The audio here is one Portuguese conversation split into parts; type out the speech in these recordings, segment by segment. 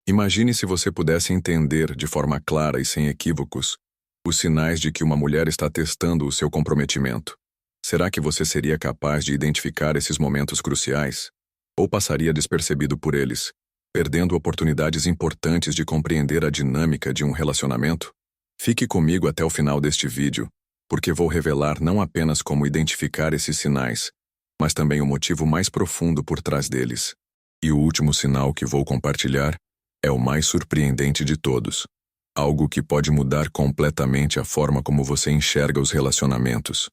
Imagine se você pudesse entender, de forma clara e sem equívocos, os sinais de que uma mulher está testando o seu comprometimento. Será que você seria capaz de identificar esses momentos cruciais? Ou passaria despercebido por eles, perdendo oportunidades importantes de compreender a dinâmica de um relacionamento? Fique comigo até o final deste vídeo, porque vou revelar não apenas como identificar esses sinais, mas também o motivo mais profundo por trás deles. E o último sinal que vou compartilhar é o mais surpreendente de todos. Algo que pode mudar completamente a forma como você enxerga os relacionamentos.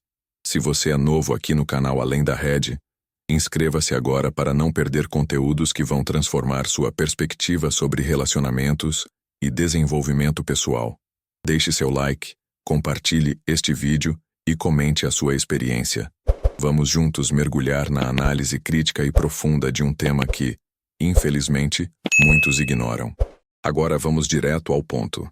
Se você é novo aqui no canal Além da Rede, inscreva-se agora para não perder conteúdos que vão transformar sua perspectiva sobre relacionamentos e desenvolvimento pessoal. Deixe seu like, compartilhe este vídeo e comente a sua experiência. Vamos juntos mergulhar na análise crítica e profunda de um tema que, infelizmente, muitos ignoram. Agora vamos direto ao ponto.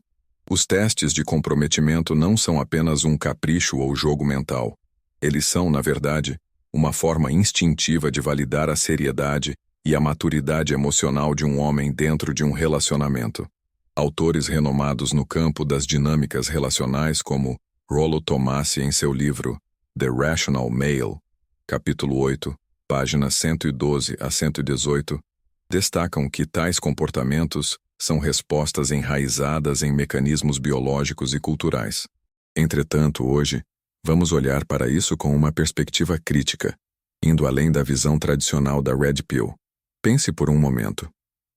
Os testes de comprometimento não são apenas um capricho ou jogo mental. Eles são, na verdade, uma forma instintiva de validar a seriedade e a maturidade emocional de um homem dentro de um relacionamento. Autores renomados no campo das dinâmicas relacionais como Rollo Tomassi em seu livro The Rational Male, capítulo 8, páginas 112 a 118, destacam que tais comportamentos são respostas enraizadas em mecanismos biológicos e culturais. Entretanto, hoje, vamos olhar para isso com uma perspectiva crítica, indo além da visão tradicional da Red Pill. Pense por um momento.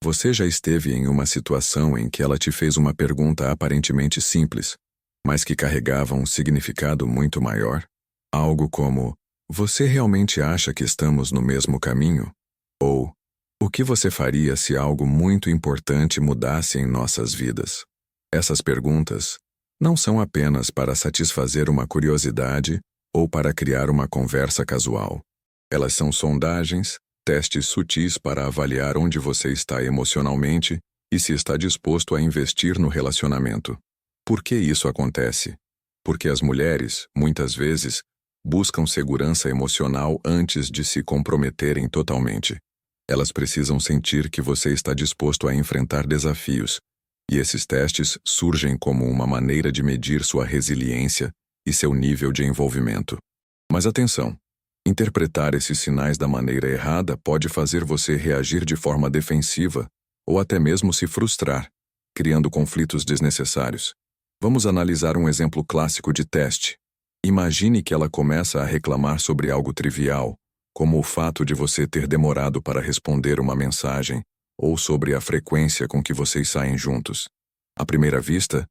Você já esteve em uma situação em que ela te fez uma pergunta aparentemente simples, mas que carregava um significado muito maior? Algo como: você realmente acha que estamos no mesmo caminho? Ou: o que você faria se algo muito importante mudasse em nossas vidas? Essas perguntas não são apenas para satisfazer uma curiosidade ou para criar uma conversa casual. Elas são sondagens, testes sutis para avaliar onde você está emocionalmente e se está disposto a investir no relacionamento. Por que isso acontece? Porque as mulheres, muitas vezes, buscam segurança emocional antes de se comprometerem totalmente. Elas precisam sentir que você está disposto a enfrentar desafios, e esses testes surgem como uma maneira de medir sua resiliência e seu nível de envolvimento. Mas atenção! Interpretar esses sinais da maneira errada pode fazer você reagir de forma defensiva ou até mesmo se frustrar, criando conflitos desnecessários. Vamos analisar um exemplo clássico de teste. Imagine que ela começa a reclamar sobre algo trivial, como o fato de você ter demorado para responder uma mensagem ou sobre a frequência com que vocês saem juntos. À primeira vista,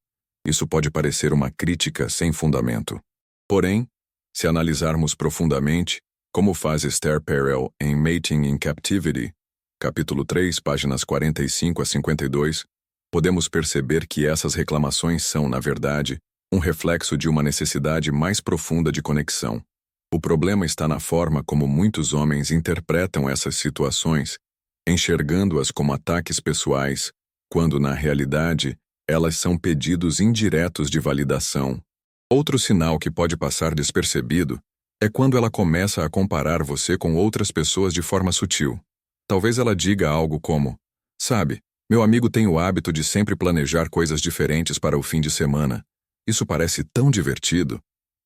isso pode parecer uma crítica sem fundamento. Porém, se analisarmos profundamente, como faz Esther Perel em Mating in Captivity, capítulo 3, páginas 45 a 52, podemos perceber que essas reclamações são, na verdade, um reflexo de uma necessidade mais profunda de conexão. O problema está na forma como muitos homens interpretam essas situações, enxergando-as como ataques pessoais, quando, na realidade, elas são pedidos indiretos de validação. Outro sinal que pode passar despercebido é quando ela começa a comparar você com outras pessoas de forma sutil. Talvez ela diga algo como: sabe, meu amigo tem o hábito de sempre planejar coisas diferentes para o fim de semana. Isso parece tão divertido.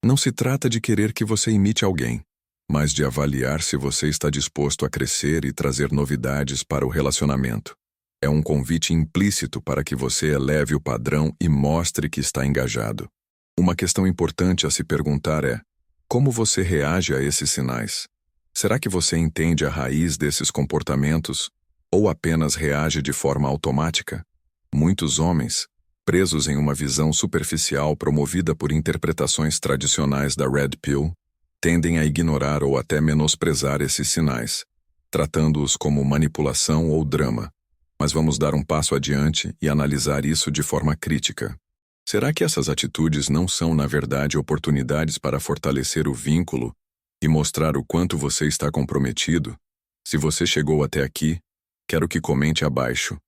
Não se trata de querer que você imite alguém, mas de avaliar se você está disposto a crescer e trazer novidades para o relacionamento. É um convite implícito para que você eleve o padrão e mostre que está engajado. Uma questão importante a se perguntar é: como você reage a esses sinais? Será que você entende a raiz desses comportamentos ou apenas reage de forma automática? Muitos homens, presos em uma visão superficial promovida por interpretações tradicionais da Red Pill, tendem a ignorar ou até menosprezar esses sinais, tratando-os como manipulação ou drama. Mas vamos dar um passo adiante e analisar isso de forma crítica. Será que essas atitudes não são, na verdade, oportunidades para fortalecer o vínculo e mostrar o quanto você está comprometido? Se você chegou até aqui, quero que comente abaixo.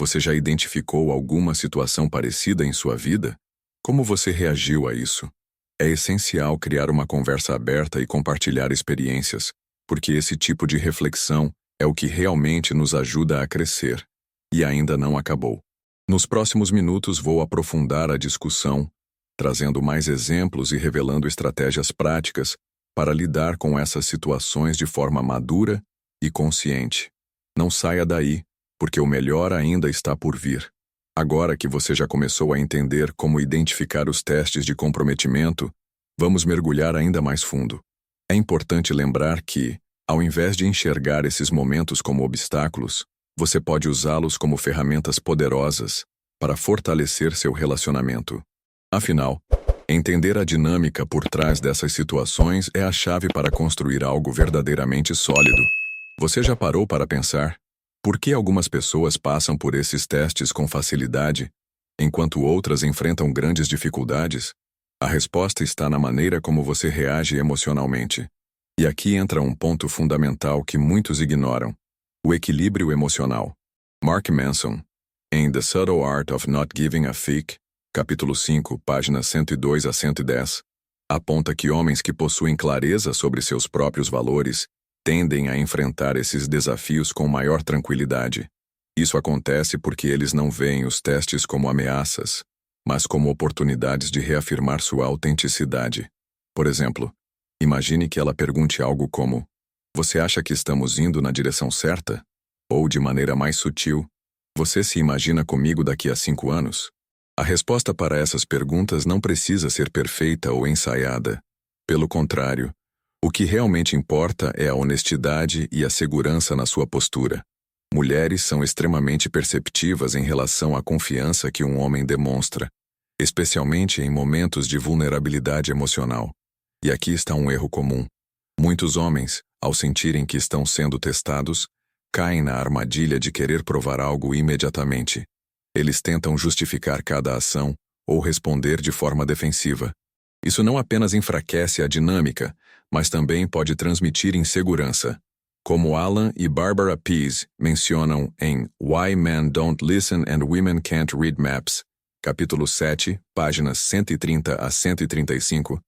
Você já identificou alguma situação parecida em sua vida? Como você reagiu a isso? É essencial criar uma conversa aberta e compartilhar experiências, porque esse tipo de reflexão é o que realmente nos ajuda a crescer. E ainda não acabou. Nos próximos minutos vou aprofundar a discussão, trazendo mais exemplos e revelando estratégias práticas para lidar com essas situações de forma madura e consciente. Não saia daí, porque o melhor ainda está por vir. Agora que você já começou a entender como identificar os testes de comprometimento, vamos mergulhar ainda mais fundo. É importante lembrar que, ao invés de enxergar esses momentos como obstáculos, você pode usá-los como ferramentas poderosas para fortalecer seu relacionamento. Afinal, entender a dinâmica por trás dessas situações é a chave para construir algo verdadeiramente sólido. Você já parou para pensar por que algumas pessoas passam por esses testes com facilidade, enquanto outras enfrentam grandes dificuldades? A resposta está na maneira como você reage emocionalmente. E aqui entra um ponto fundamental que muitos ignoram: o equilíbrio emocional. Mark Manson, em The Subtle Art of Not Giving a Fuck, capítulo 5, páginas 102 a 110, aponta que homens que possuem clareza sobre seus próprios valores tendem a enfrentar esses desafios com maior tranquilidade. Isso acontece porque eles não veem os testes como ameaças, mas como oportunidades de reafirmar sua autenticidade. Por exemplo, imagine que ela pergunte algo como: "Você acha que estamos indo na direção certa?" Ou, de maneira mais sutil: "Você se imagina comigo daqui a 5 anos?" A resposta para essas perguntas não precisa ser perfeita ou ensaiada. Pelo contrário, o que realmente importa é a honestidade e a segurança na sua postura. Mulheres são extremamente perceptivas em relação à confiança que um homem demonstra, especialmente em momentos de vulnerabilidade emocional. E aqui está um erro comum. Muitos homens, ao sentirem que estão sendo testados, caem na armadilha de querer provar algo imediatamente. Eles tentam justificar cada ação ou responder de forma defensiva. Isso não apenas enfraquece a dinâmica, mas também pode transmitir insegurança. Como Alan e Barbara Pease mencionam em Why Men Don't Listen and Women Can't Read Maps, capítulo 7, páginas 130 a 135,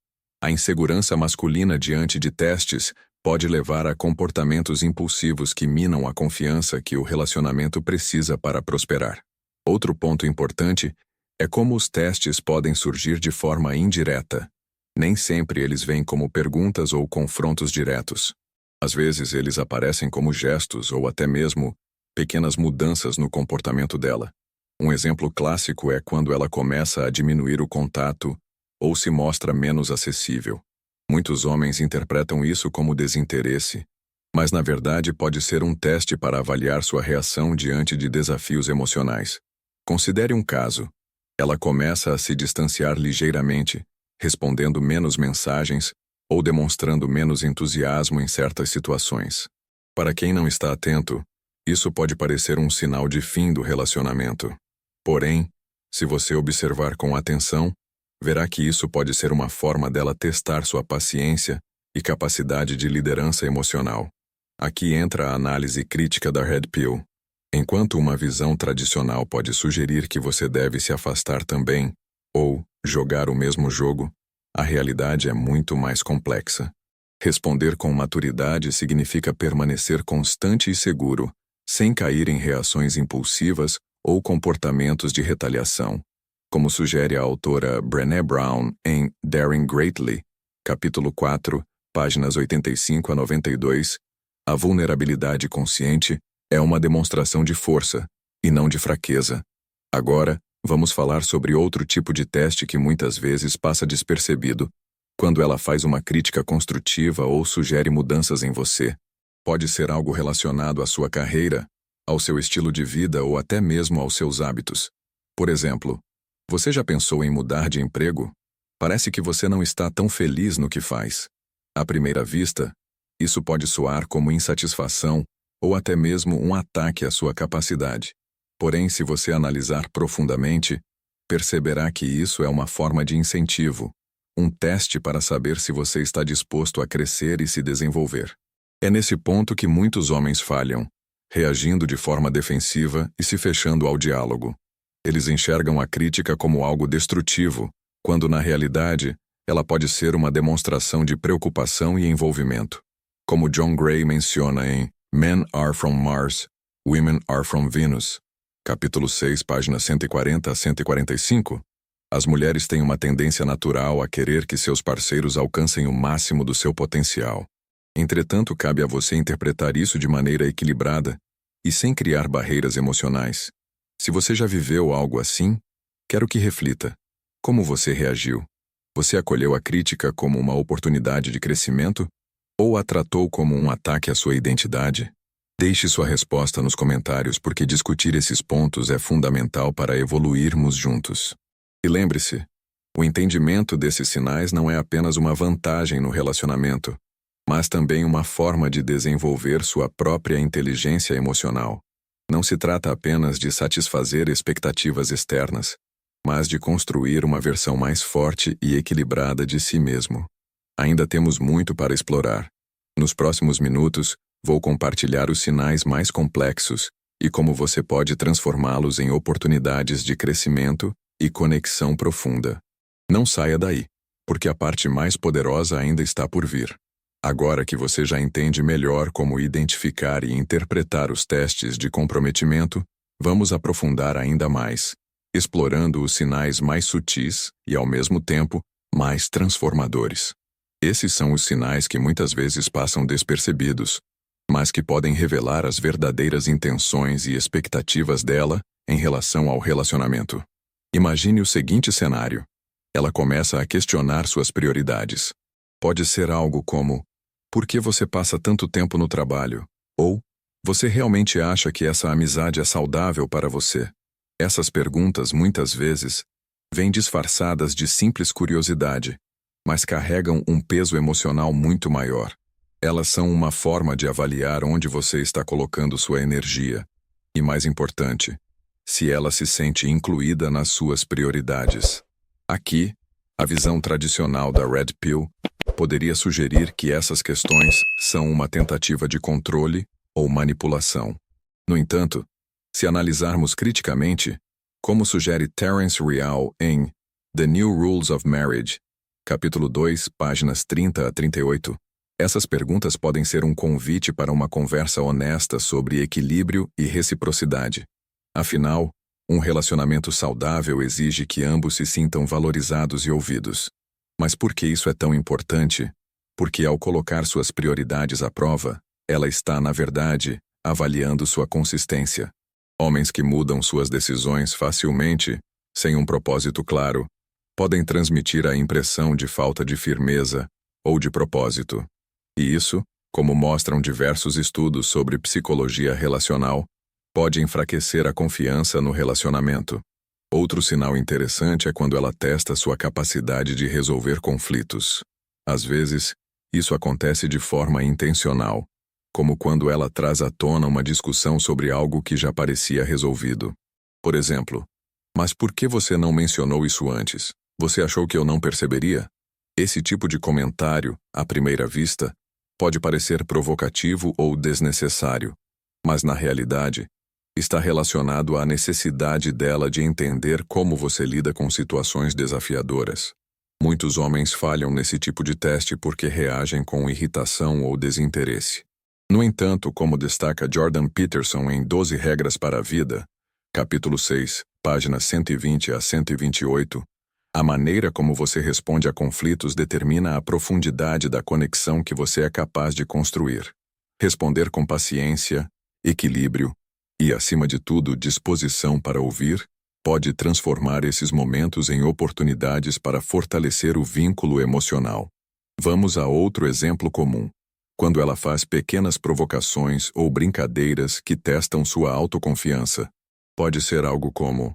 a insegurança masculina diante de testes pode levar a comportamentos impulsivos que minam a confiança que o relacionamento precisa para prosperar. Outro ponto importante é como os testes podem surgir de forma indireta. Nem sempre eles vêm como perguntas ou confrontos diretos. Às vezes eles aparecem como gestos ou até mesmo pequenas mudanças no comportamento dela. Um exemplo clássico é quando ela começa a diminuir o contato ou se mostra menos acessível. Muitos homens interpretam isso como desinteresse, mas na verdade pode ser um teste para avaliar sua reação diante de desafios emocionais. Considere um caso. Ela começa a se distanciar ligeiramente, respondendo menos mensagens ou demonstrando menos entusiasmo em certas situações. Para quem não está atento, isso pode parecer um sinal de fim do relacionamento. Porém, se você observar com atenção, verá que isso pode ser uma forma dela testar sua paciência e capacidade de liderança emocional. Aqui entra a análise crítica da Red Pill. Enquanto uma visão tradicional pode sugerir que você deve se afastar também, ou jogar o mesmo jogo, a realidade é muito mais complexa. Responder com maturidade significa permanecer constante e seguro, sem cair em reações impulsivas ou comportamentos de retaliação. Como sugere a autora Brené Brown em Daring Greatly, capítulo 4, páginas 85 a 92, a vulnerabilidade consciente é uma demonstração de força, e não de fraqueza. Agora, vamos falar sobre outro tipo de teste que muitas vezes passa despercebido, quando ela faz uma crítica construtiva ou sugere mudanças em você. Pode ser algo relacionado à sua carreira, ao seu estilo de vida ou até mesmo aos seus hábitos. Por exemplo, você já pensou em mudar de emprego? Parece que você não está tão feliz no que faz. À primeira vista, isso pode soar como insatisfação ou até mesmo um ataque à sua capacidade. Porém, se você analisar profundamente, perceberá que isso é uma forma de incentivo, um teste para saber se você está disposto a crescer e se desenvolver. É nesse ponto que muitos homens falham, reagindo de forma defensiva e se fechando ao diálogo. Eles enxergam a crítica como algo destrutivo, quando na realidade ela pode ser uma demonstração de preocupação e envolvimento. Como John Gray menciona em Men Are From Mars, Women Are From Venus, capítulo 6, páginas 140 a 145, as mulheres têm uma tendência natural a querer que seus parceiros alcancem o máximo do seu potencial. Entretanto, cabe a você interpretar isso de maneira equilibrada e sem criar barreiras emocionais. Se você já viveu algo assim, quero que reflita. Como você reagiu? Você acolheu a crítica como uma oportunidade de crescimento ou a tratou como um ataque à sua identidade? Deixe sua resposta nos comentários porque discutir esses pontos é fundamental para evoluirmos juntos. E lembre-se, o entendimento desses sinais não é apenas uma vantagem no relacionamento, mas também uma forma de desenvolver sua própria inteligência emocional. Não se trata apenas de satisfazer expectativas externas, mas de construir uma versão mais forte e equilibrada de si mesmo. Ainda temos muito para explorar. Nos próximos minutos, vou compartilhar os sinais mais complexos e como você pode transformá-los em oportunidades de crescimento e conexão profunda. Não saia daí, porque a parte mais poderosa ainda está por vir. Agora que você já entende melhor como identificar e interpretar os testes de comprometimento, vamos aprofundar ainda mais, explorando os sinais mais sutis e, ao mesmo tempo, mais transformadores. Esses são os sinais que muitas vezes passam despercebidos, mas que podem revelar as verdadeiras intenções e expectativas dela em relação ao relacionamento. Imagine o seguinte cenário. Ela começa a questionar suas prioridades. Pode ser algo como: por que você passa tanto tempo no trabalho? Ou, você realmente acha que essa amizade é saudável para você? Essas perguntas, muitas vezes, vêm disfarçadas de simples curiosidade, mas carregam um peso emocional muito maior. Elas são uma forma de avaliar onde você está colocando sua energia. E mais importante, se ela se sente incluída nas suas prioridades. Aqui, a visão tradicional da Red Pill poderia sugerir que essas questões são uma tentativa de controle ou manipulação. No entanto, se analisarmos criticamente, como sugere Terence Real em The New Rules of Marriage, capítulo 2, páginas 30 a 38, essas perguntas podem ser um convite para uma conversa honesta sobre equilíbrio e reciprocidade. Afinal, um relacionamento saudável exige que ambos se sintam valorizados e ouvidos. Mas por que isso é tão importante? Porque ao colocar suas prioridades à prova, ela está, na verdade, avaliando sua consistência. Homens que mudam suas decisões facilmente, sem um propósito claro, podem transmitir a impressão de falta de firmeza ou de propósito. E isso, como mostram diversos estudos sobre psicologia relacional, pode enfraquecer a confiança no relacionamento. Outro sinal interessante é quando ela testa sua capacidade de resolver conflitos. Às vezes, isso acontece de forma intencional, como quando ela traz à tona uma discussão sobre algo que já parecia resolvido. Por exemplo, mas por que você não mencionou isso antes? Você achou que eu não perceberia? Esse tipo de comentário, à primeira vista, pode parecer provocativo ou desnecessário, mas na realidade, está relacionado à necessidade dela de entender como você lida com situações desafiadoras. Muitos homens falham nesse tipo de teste porque reagem com irritação ou desinteresse. No entanto, como destaca Jordan Peterson em 12 Regras para a Vida, capítulo 6, páginas 120 a 128, a maneira como você responde a conflitos determina a profundidade da conexão que você é capaz de construir. Responder com paciência, equilíbrio e, acima de tudo, disposição para ouvir, pode transformar esses momentos em oportunidades para fortalecer o vínculo emocional. Vamos a outro exemplo comum. Quando ela faz pequenas provocações ou brincadeiras que testam sua autoconfiança. Pode ser algo como: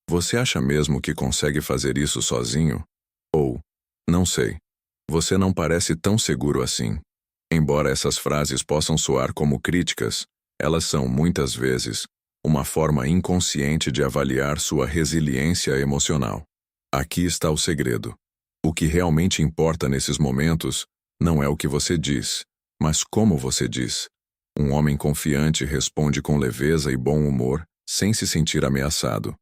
você acha mesmo que consegue fazer isso sozinho? Ou, não sei. Você não parece tão seguro assim. Embora essas frases possam soar como críticas, elas são, muitas vezes, uma forma inconsciente de avaliar sua resiliência emocional. Aqui está o segredo. O que realmente importa nesses momentos não é o que você diz, mas como você diz. Um homem confiante responde com leveza e bom humor, sem se sentir ameaçado.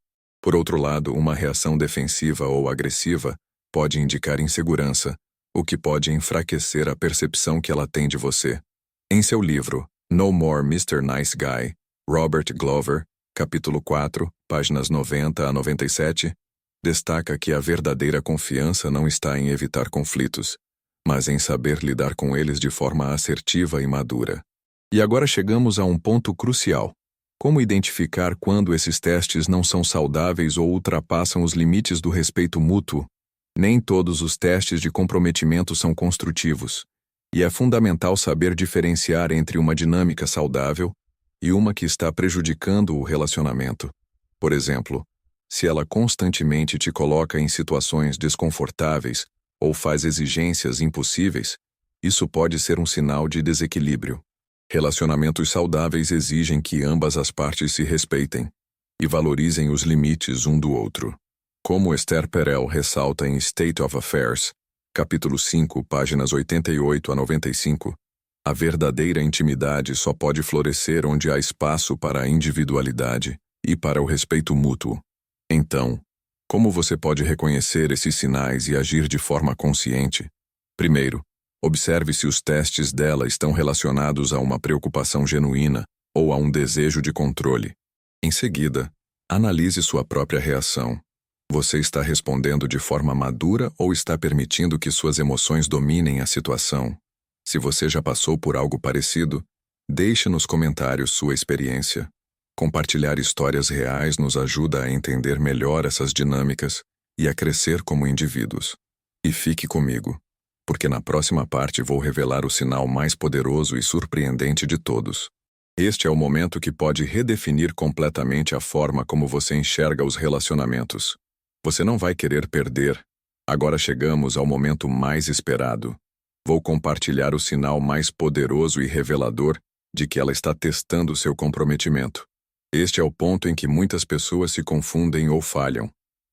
Por outro lado, uma reação defensiva ou agressiva pode indicar insegurança, o que pode enfraquecer a percepção que ela tem de você. Em seu livro, No More Mr. Nice Guy, Robert Glover capítulo 4, páginas 90 a 97, destaca que a verdadeira confiança não está em evitar conflitos, mas em saber lidar com eles de forma assertiva e madura. E agora chegamos a um ponto crucial. Como identificar quando esses testes não são saudáveis ou ultrapassam os limites do respeito mútuo? Nem todos os testes de comprometimento são construtivos, e é fundamental saber diferenciar entre uma dinâmica saudável e uma que está prejudicando o relacionamento. Por exemplo, se ela constantemente te coloca em situações desconfortáveis ou faz exigências impossíveis, isso pode ser um sinal de desequilíbrio. Relacionamentos saudáveis exigem que ambas as partes se respeitem e valorizem os limites um do outro. Como Esther Perel ressalta em State of Affairs, capítulo 5, páginas 88 a 95, a verdadeira intimidade só pode florescer onde há espaço para a individualidade e para o respeito mútuo. Então, como você pode reconhecer esses sinais e agir de forma consciente? Primeiro, observe se os testes dela estão relacionados a uma preocupação genuína ou a um desejo de controle. Em seguida, analise sua própria reação. Você está respondendo de forma madura ou está permitindo que suas emoções dominem a situação? Se você já passou por algo parecido, deixe nos comentários sua experiência. Compartilhar histórias reais nos ajuda a entender melhor essas dinâmicas e a crescer como indivíduos. E fique comigo, porque na próxima parte vou revelar o sinal mais poderoso e surpreendente de todos. Este é o momento que pode redefinir completamente a forma como você enxerga os relacionamentos. Você não vai querer perder. Agora chegamos ao momento mais esperado. Vou compartilhar o sinal mais poderoso e revelador de que ela está testando seu comprometimento. Este é o ponto em que muitas pessoas se confundem ou falham,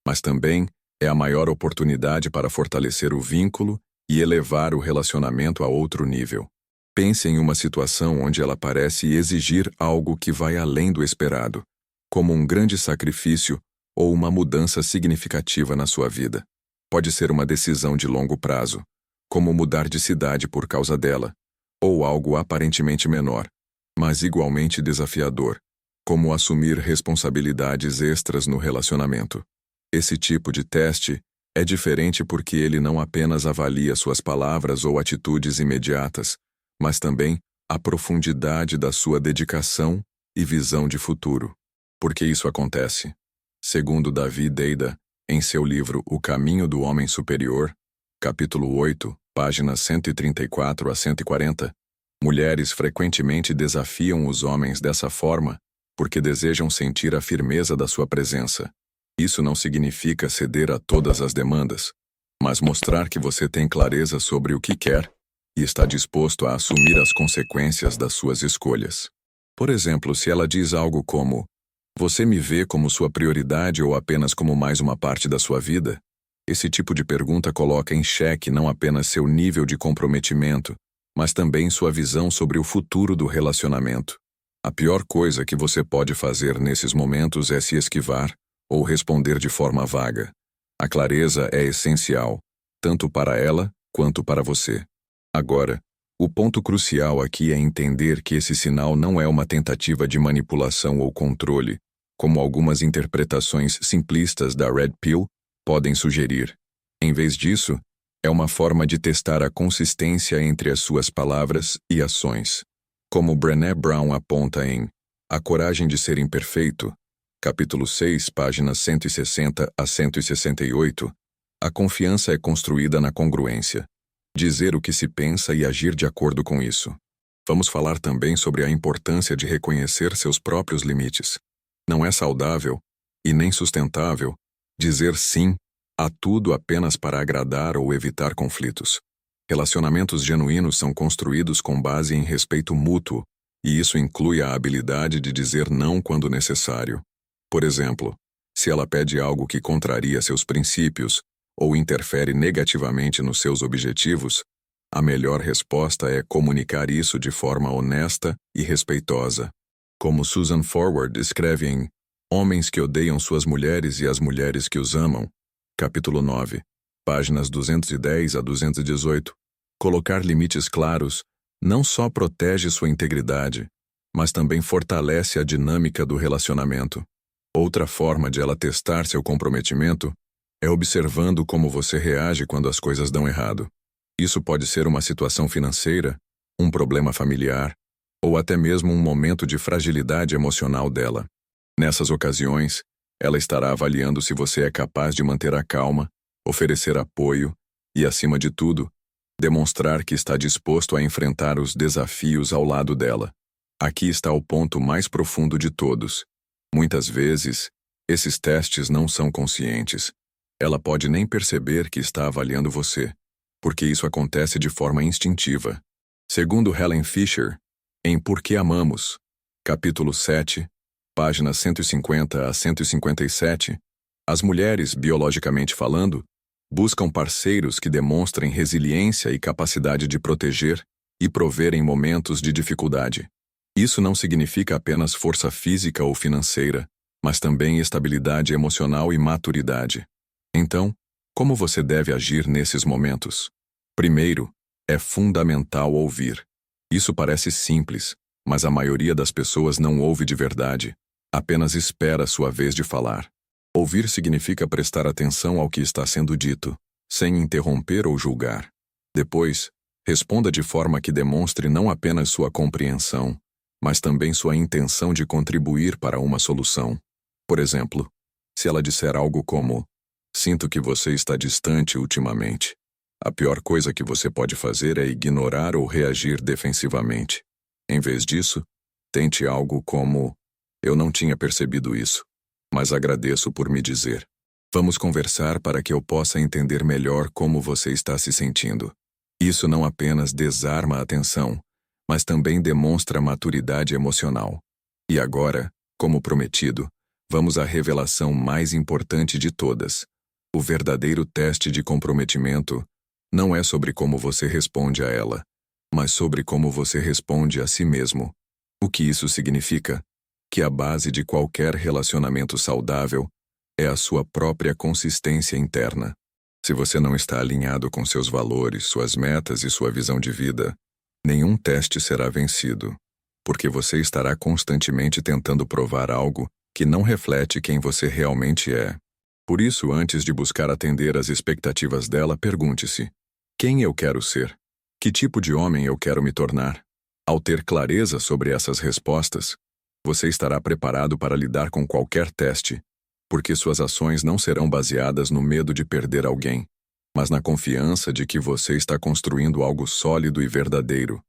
mas também é a maior oportunidade para fortalecer o vínculo e elevar o relacionamento a outro nível. Pense em uma situação onde ela parece exigir algo que vai além do esperado, como um grande sacrifício ou uma mudança significativa na sua vida. Pode ser uma decisão de longo prazo, como mudar de cidade por causa dela, ou algo aparentemente menor, mas igualmente desafiador, como assumir responsabilidades extras no relacionamento. Esse tipo de teste é diferente porque ele não apenas avalia suas palavras ou atitudes imediatas, mas também a profundidade da sua dedicação e visão de futuro. Por que isso acontece? Segundo Davi Deida, em seu livro O Caminho do Homem Superior, capítulo 8, páginas 134 a 140, mulheres frequentemente desafiam os homens dessa forma porque desejam sentir a firmeza da sua presença. Isso não significa ceder a todas as demandas, mas mostrar que você tem clareza sobre o que quer e está disposto a assumir as consequências das suas escolhas. Por exemplo, se ela diz algo como: "Você me vê como sua prioridade ou apenas como mais uma parte da sua vida?" Esse tipo de pergunta coloca em xeque não apenas seu nível de comprometimento, mas também sua visão sobre o futuro do relacionamento. A pior coisa que você pode fazer nesses momentos é se esquivar ou responder de forma vaga. A clareza é essencial, tanto para ela quanto para você. Agora, o ponto crucial aqui é entender que esse sinal não é uma tentativa de manipulação ou controle, como algumas interpretações simplistas da Red Pill podem sugerir. Em vez disso, é uma forma de testar a consistência entre as suas palavras e ações. Como Brené Brown aponta em A Coragem de Ser Imperfeito, capítulo 6, páginas 160 a 168, a confiança é construída na congruência. Dizer o que se pensa e agir de acordo com isso. Vamos falar também sobre a importância de reconhecer seus próprios limites. Não é saudável, e nem sustentável, dizer sim a tudo apenas para agradar ou evitar conflitos. Relacionamentos genuínos são construídos com base em respeito mútuo, e isso inclui a habilidade de dizer não quando necessário. Por exemplo, se ela pede algo que contraria seus princípios ou interfere negativamente nos seus objetivos, a melhor resposta é comunicar isso de forma honesta e respeitosa. Como Susan Forward escreve em Homens que Odeiam Suas Mulheres e as Mulheres que Os Amam, capítulo 9, páginas 210 a 218, colocar limites claros não só protege sua integridade, mas também fortalece a dinâmica do relacionamento. Outra forma de ela testar seu comprometimento é observando como você reage quando as coisas dão errado. Isso pode ser uma situação financeira, um problema familiar, ou até mesmo um momento de fragilidade emocional dela. Nessas ocasiões, ela estará avaliando se você é capaz de manter a calma, oferecer apoio e, acima de tudo, demonstrar que está disposto a enfrentar os desafios ao lado dela. Aqui está o ponto mais profundo de todos. Muitas vezes, esses testes não são conscientes. Ela pode nem perceber que está avaliando você, porque isso acontece de forma instintiva. Segundo Helen Fisher, em Por que Amamos, capítulo 7, páginas 150 a 157, as mulheres, biologicamente falando, buscam parceiros que demonstrem resiliência e capacidade de proteger e prover em momentos de dificuldade. Isso não significa apenas força física ou financeira, mas também estabilidade emocional e maturidade. Então, como você deve agir nesses momentos? Primeiro, é fundamental ouvir. Isso parece simples, mas a maioria das pessoas não ouve de verdade, apenas espera sua vez de falar. Ouvir significa prestar atenção ao que está sendo dito, sem interromper ou julgar. Depois, responda de forma que demonstre não apenas sua compreensão, mas também sua intenção de contribuir para uma solução. Por exemplo, se ela disser algo como: "Sinto que você está distante ultimamente", a pior coisa que você pode fazer é ignorar ou reagir defensivamente. Em vez disso, tente algo como: "Eu não tinha percebido isso, mas agradeço por me dizer. Vamos conversar para que eu possa entender melhor como você está se sentindo." Isso não apenas desarma a tensão, mas também demonstra maturidade emocional. E agora, como prometido, vamos à revelação mais importante de todas. O verdadeiro teste de comprometimento não é sobre como você responde a ela, mas sobre como você responde a si mesmo. O que isso significa? Que a base de qualquer relacionamento saudável é a sua própria consistência interna. Se você não está alinhado com seus valores, suas metas e sua visão de vida, nenhum teste será vencido, porque você estará constantemente tentando provar algo que não reflete quem você realmente é. Por isso, antes de buscar atender às expectativas dela, pergunte-se: quem eu quero ser? Que tipo de homem eu quero me tornar? Ao ter clareza sobre essas respostas, você estará preparado para lidar com qualquer teste, porque suas ações não serão baseadas no medo de perder alguém, mas na confiança de que você está construindo algo sólido e verdadeiro.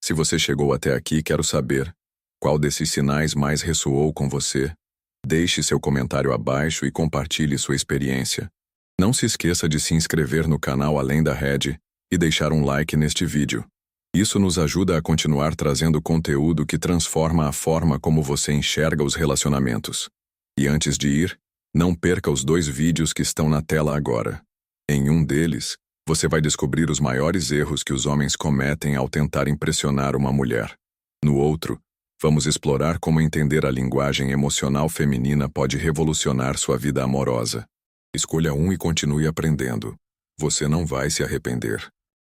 Se você chegou até aqui, quero saber qual desses sinais mais ressoou com você. Deixe seu comentário abaixo e compartilhe sua experiência. Não se esqueça de se inscrever no canal Além da Rede e deixar um like neste vídeo. Isso nos ajuda a continuar trazendo conteúdo que transforma a forma como você enxerga os relacionamentos. E antes de ir, não perca os 2 vídeos que estão na tela agora. Em um deles, você vai descobrir os maiores erros que os homens cometem ao tentar impressionar uma mulher. No outro, vamos explorar como entender a linguagem emocional feminina pode revolucionar sua vida amorosa. Escolha um e continue aprendendo. Você não vai se arrepender.